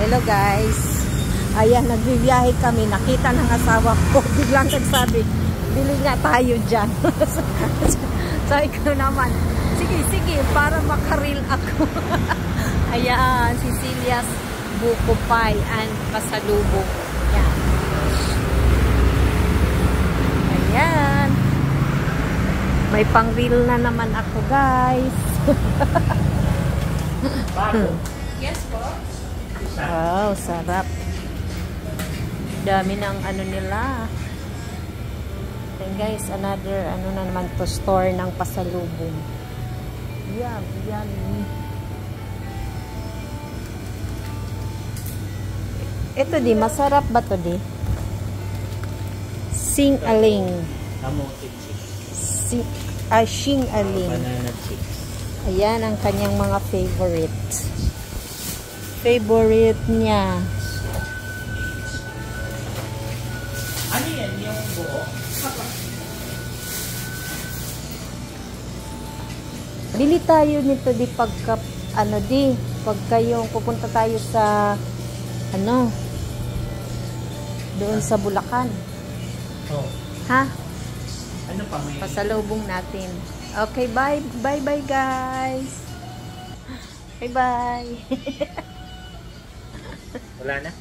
Hello guys. Ayan, nagbibiyahe kami. Nakita ng asawa ko. Biglang nagsabi, bili nga tayo dyan. Sabi ko naman, sige, para makareel ako. Ayan, Cecilia's buko pie and pasalubong. Ayan. Ayan. May pang-reel na naman ako guys. Yes po. Wow, sarap. Dami ng ano nila. And guys, another ano na naman to, store ng pasalubong. Yan. Ito di, masarap ba to di? Sing-aling. Sing-aling. Banana chips. Ayan ang kanyang mga favorite. Favorite niya. Ano yan? Yung buo? Bili tayo nito di pagka, pagka yung pupunta tayo sa, doon sa Bulacan. Oh. Ha? Ano pa may? Pasalubong natin. Okay, bye guys. Bye. Wala na?